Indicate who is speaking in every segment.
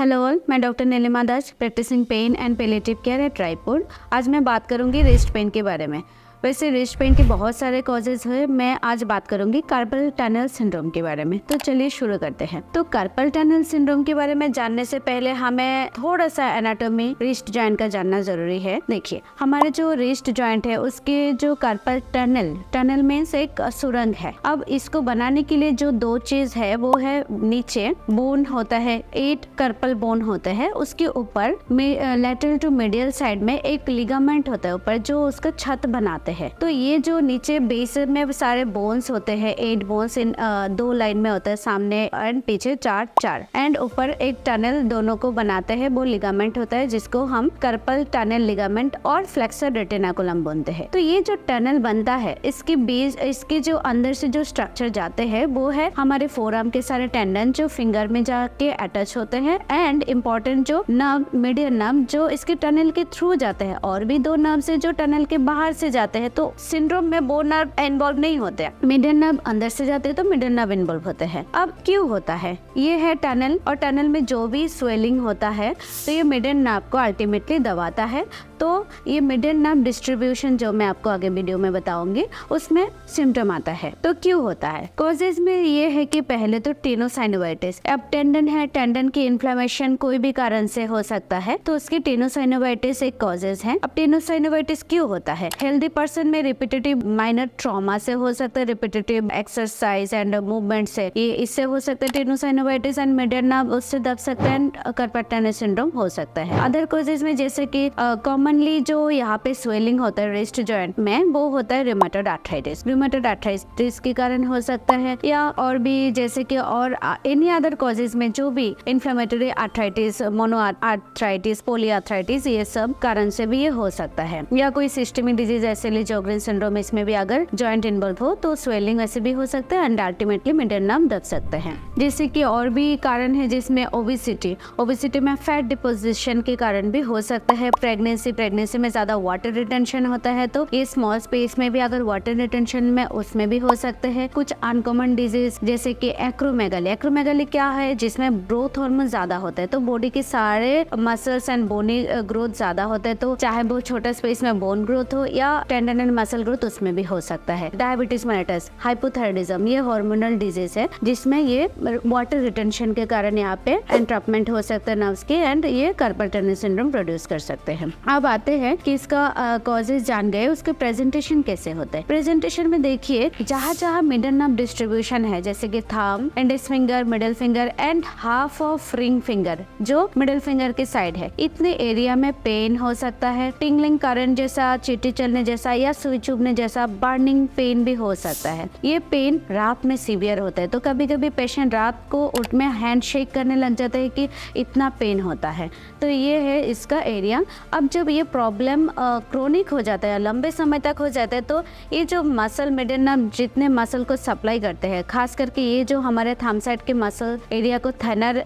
Speaker 1: Hello all, मैं doctor Nilima Das, practicing pain and palliative care at Raipur. आज मैं बात करूंगी रिस्ट पेन के बारे में। वैसे रिस्ट पेन के बहुत सारे कॉजेज हैं। मैं आज बात करूंगी कार्पल टनल सिंड्रोम के बारे में। तो चलिए शुरू करते हैं। तो कार्पल टनल सिंड्रोम के बारे में जानने से पहले हमें थोड़ा सा एनाटॉमी रिस्ट जॉइंट का जानना जरूरी है। देखिए, हमारे जो रिस्ट जॉइंट है उसके जो कार्पल टनल मीन्स एक सुरंग है। अब इसको बनाने के लिए जो दो चीज है वो है, नीचे बोन होता है, 8 कार्पल बोन होते हैं। उसके ऊपर लेटरल टू मीडियल साइड में एक लिगामेंट होता है ऊपर, जो उसका छत बनाते है। तो ये जो नीचे बेस में सारे बोन्स होते हैं, 8 बोन्स इन 2 लाइन में होता है, सामने एंड पीछे 4 एंड ऊपर एक टनल दोनों को बनाते हैं, वो लिगामेंट होता है जिसको हम कार्पल टनल लिगामेंट और फ्लेक्सर रेटिनाकुलम बोलते हैं। तो ये जो टनल बनता है, इसकी बेस, इसके जो अंदर से जो स्ट्रक्चर जाते हैं वो है हमारे फोरआर्म के सारे टेंडन जो फिंगर में जाके अटैच होते हैं, एंड इम्पोर्टेंट जो नर्व, मीडियन नर्व जो इसके टनल के थ्रू जाते हैं, और भी 2 नर्व से जो टनल के बाहर से जाते हैं। तो सिंड्रोम में वो नर्व इन्वॉल्व नहीं होते हैं, मीडियन नर्व अंदर से जाते हैं तो मीडियन नर्व इन्वॉल्व होते हैं। अब क्यों होता है? ये है टनल, और टनल में जो भी स्वेलिंग होता है तो ये मीडियन नर्व को अल्टीमेटली दबाता है। तो ये मीडियन नर्व डिस्ट्रीब्यूशन जो मैं आपको आगे वीडियो में बताऊंगी उसमें सिम्टम आता है। तो क्यों होता है? कॉजेज में ये है कि पहले तो टेनोसाइनोवाइटिस। अब टेंडन है, टेंडन की इन्फ्लेमेशन कोई भी कारण से हो सकता है, तो उसकी टेनोसाइनोवाइटिस एक कॉजेज है। अब टेनोसाइनोवाइटिस क्यों होता है? हेल्दी पर्सन में रिपीटेटिव माइनर ट्रॉमा से हो सकता है, रिपीटेटिव एक्सरसाइज एंड मूवमेंट से, ये इससे हो सकता है टेनोसाइनोवाइटिस, एंड मीडियन नर्व उससे दब सकता है, एंड कार्पल टनल सिंड्रोम हो सकता है। अदर कॉजेज में जैसे कि कॉमनली जो यहाँ पे स्वेलिंग होता है रिस्ट जॉइंट में, वो होता है रूमेटॉइड आर्थराइटिस। रूमेटॉइड आर्थराइटिस के कारण हो सकता है, या और भी जैसे कि और एनी अदर कॉजेज में जो भी inflammatory arthritis, mono arthritis, polyarthritis, ये सब कारण से भी ये हो सकता है। या कोई सिस्टमिक डिजीज ऐसे लीजोग्रीन सिंड्रोम, इसमें भी अगर जॉइंट इन्वॉल्व हो तो स्वेलिंग ऐसे भी हो सकता है, एंड अल्टीमेटली मीडियन नर्व दब सकते हैं। जैसे कि और भी कारण है जिसमें ओबेसिटी में फैट डिपोजिशन के कारण भी हो सकता है। प्रेगनेंसी में ज्यादा वाटर रिटेंशन होता है, तो ये स्मॉल स्पेस में भी अगर वाटर रिटेंशन में, उसमें भी हो सकते हैं। कुछ अनकॉमन डिजीज जैसे कि एक्रोमेगाली क्या है, जिसमें ग्रोथ हार्मोन ज्यादा होता है, तो बॉडी के सारे मसल्स एंड बोनी ग्रोथ ज्यादा होता है, तो चाहे वो छोटा स्पेस में बोन ग्रोथ हो या टेंडन एंड मसल ग्रोथ, उसमें भी हो सकता है। डायबिटीज मेलिटस, हाइपोथायराइडिज्म, ये हार्मोनल डिजीज है जिसमें ये वाटर रिटेंशन के कारण यहाँ पे एंट्रैपमेंट हो सकता है नर्व्स के, एंड ये कार्पल टनल सिंड्रोम प्रोड्यूस कर सकते हैं। अब आते हैं कि इसका कॉजेज जान गए, उसके प्रेजेंटेशन कैसे होता है। प्रेजेंटेशन में देखिए, जहाँ मिडल नर्व डिस्ट्रीब्यूशन है, जैसे कि thumb, index finger, middle finger and half of ring finger जो मिडिल फिंगर के साइड है, इतने एरिया में पेन हो सकता है। टिंगलिंग करंट जैसा, चींटी चलने जैसा या सुई चुभने जैसा बर्निंग पेन भी हो सकता है। ये पेन रात में सीवियर होता है, तो कभी कभी पेशेंट रात को उठ में हैंड शेक करने लग जाता है कि इतना पेन होता है। तो ये है इसका एरिया। अब जब ये प्रॉब्लम क्रोनिक हो जाता है, लंबे समय तक हो जाता है, तो ये जो मसल, मीडियन नर्व जितने मसल को सप्लाई करते हैं, खास करके ये जो हमारे थंब साइड के मसल एरिया को थेनर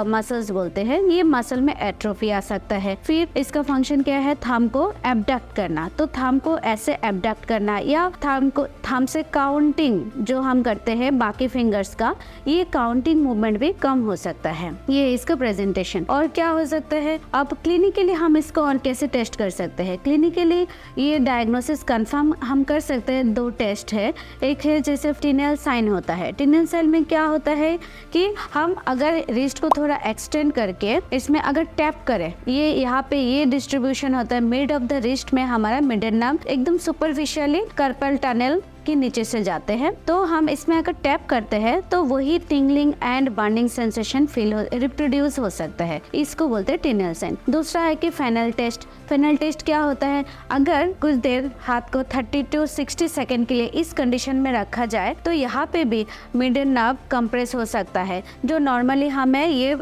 Speaker 1: मसल्स बोलते हैं, ये मसल में एट्रोफी आ सकता है। फिर इसका फंक्शन क्या है? थंब को एबडक्ट करना, तो थंब को ऐसे एबडक्ट करना, या थंब से काउंटिंग जो हम करते हैं बाकी फिंगर्स का, ये काउंटिंग मूवमेंट भी कम हो सकता है। ये इसका प्रेजेंटेशन। और क्या हो सकता है? अब क्लिनिकली हम इसको और कैसे टेस्ट कर सकते हैं? क्लिनिकली ये डायग्नोसिस कंफर्म हम कर सकते हैं। 2 टेस्ट है। एक है जैसे टिनेल साइन होता है। टिनेल साइन में क्या होता है कि हम अगर रिस्ट को थोड़ा एक्सटेंड करके इसमें अगर टैप करें, ये यहाँ पे ये डिस्ट्रीब्यूशन होता है मिड ऑफ द रिस्ट में, हमारा मिडल नर्व एकदम सुपरफिशियली कार्पल टनल के नीचे से जाते हैं, तो हम इसमें अगर टैप करते हैं तो वही tingling and burning sensation reproduce हो सकता है। इसको बोलते हैं टिनेल साइन। दूसरा है कि फेनल टेस्ट। फेनल टेस्ट क्या होता है? अगर कुछ देर हाथ को 30 to 60 सेकेंड के लिए इस कंडीशन में रखा जाए, तो यहाँ पे भी मिडिल नर्व कंप्रेस हो सकता है, जो नॉर्मली हमें ये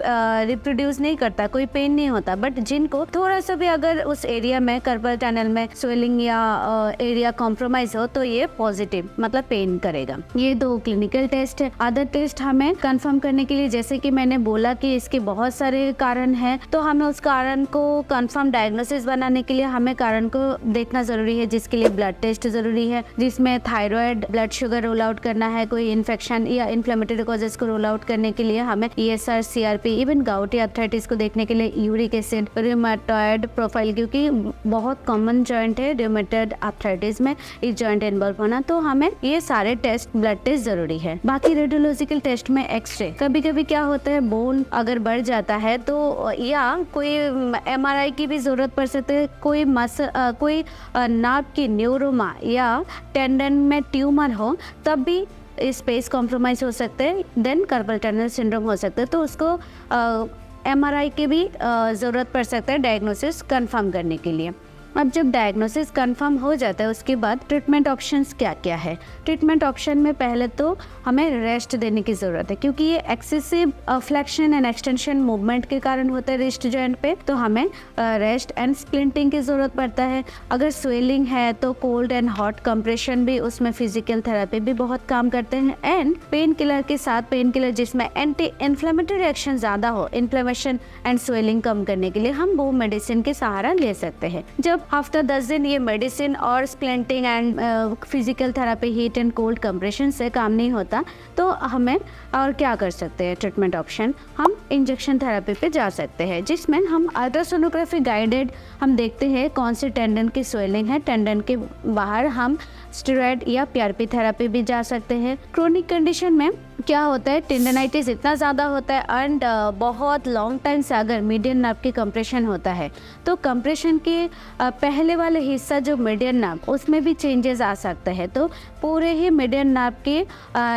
Speaker 1: रिप्रोड्यूस नहीं करता, कोई पेन नहीं होता, बट जिनको थोड़ा सा भी अगर उस एरिया में कार्पल टनल में स्वेलिंग या एरिया कॉम्प्रोमाइज हो, तो ये पॉजिटिव पॉजिटिव मतलब पेन करेगा। ये 2 क्लिनिकल टेस्ट है। अदर टेस्ट हमें कंफर्म करने के लिए, जैसे कि मैंने बोला कि इसके बहुत सारे कारण हैं, तो हमें उस कारण को कंफर्म डायग्नोसिस बनाने के लिए हमें कारण को देखना जरूरी है, जिसके लिए ब्लड टेस्ट जरूरी है, जिसमें thyroid, blood sugar roll out करना है, कोई इन्फेक्शन या इन्फ्लेमेटरी कॉजेज को रोल आउट करने के लिए हमें ESR, CRP, इवन गाउटी आर्थराइटिस को देखने के लिए यूरिक एसिड, रूमेटॉइड प्रोफाइल, क्योंकि बहुत कॉमन जॉइंट है रूमेटॉइड आर्थराइटिस में इस जॉइंट इन्वॉल्व होना, तो हमें ये सारे टेस्ट, ब्लड टेस्ट जरूरी है। बाकी रेडियोलॉजिकल टेस्ट में एक्सरे, कभी कभी क्या होता है बोन अगर बढ़ जाता है तो या कोई MRI की भी जरूरत पड़ सकती है, कोई नार्व की न्यूरोमा या टेंडन में ट्यूमर हो तब भी स्पेस कॉम्प्रोमाइज हो सकते हैं, देन कार्पल टनल सिंड्रोम हो सकता है, तो उसको MRI की भी ज़रूरत पड़ सकता है डायग्नोसिस कंफर्म करने के लिए। अब जब डायग्नोसिस कंफर्म हो जाता है उसके बाद ट्रीटमेंट ऑप्शंस क्या क्या है। ट्रीटमेंट ऑप्शन में पहले तो हमें रेस्ट देने की ज़रूरत है, क्योंकि ये excessive flexion and extension movement के कारण होता है रिस्ट जॉइंट पे, तो हमें रेस्ट एंड स्प्लिंटिंग की ज़रूरत पड़ता है। अगर स्वेलिंग है तो कोल्ड एंड हॉट कंप्रेशन भी, उसमें फिजिकल थेरेपी भी बहुत काम करते हैं। एंड पेन किलर के साथ, पेन किलर जिसमें एंटी इन्फ्लेमेटरी रिएक्शन ज़्यादा हो, इन्फ्लेमेशन एंड स्वेलिंग कम करने के लिए हम वो मेडिसिन के सहारा ले सकते हैं। जब आफ्टर 10 दिन ये मेडिसिन और splinting and physical therapy, heat and cold compression से काम नहीं होता, तो हमें और क्या कर सकते हैं ट्रीटमेंट ऑप्शन, हम इंजेक्शन थेरेपी पे जा सकते हैं, जिसमें हम अल्ट्रासोनोग्राफी गाइडेड हम देखते हैं कौन से टेंडन की स्वेलिंग है। टेंडन के बाहर हम स्टेरॉइड या PRP थेरेपी भी जा सकते हैं। क्रोनिक कंडीशन में क्या होता है, टेंडनाइटिस इतना ज़्यादा होता है एंड बहुत लॉन्ग टाइम से अगर मीडियन नर्व की कंप्रेशन होता है, तो कंप्रेशन के पहले वाले हिस्सा जो मीडियन नर्व, उसमें भी चेंजेस आ सकते हैं। तो पूरे ही मीडियन नर्व के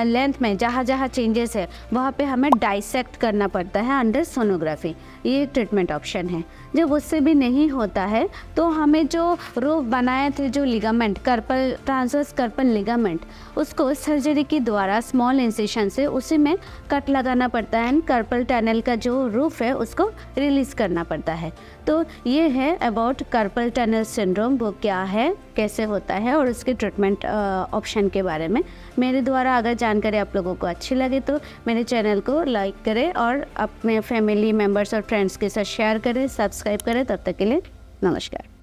Speaker 1: लेंथ में जहाँ जहाँ चेंजेस है वहाँ पे हमें डाइसेक्ट करना पड़ता है अंडर सोनोग्राफी। ये एक ट्रीटमेंट ऑप्शन है। जब उससे भी नहीं होता है तो हमें जो रूफ बनाए थे, जो ligament, carpal transverse carpal ligament, उसको सर्जरी के द्वारा स्मॉल इंसिशन से उसी में कट लगाना पड़ता है। कार्पल टनल का जो रूफ है उसको रिलीज करना पड़ता है। तो ये है अबाउट कार्पल टनल सिंड्रोम, वो क्या है, कैसे होता है और उसके ट्रीटमेंट ऑप्शन के बारे में। मेरे द्वारा अगर जानकारी आप लोगों को अच्छी लगे तो मेरे चैनल को लाइक करें और अपने फैमिली मेम्बर्स और फ्रेंड्स के साथ शेयर करें, सब्सक्राइब करें। तब तक के लिए नमस्कार।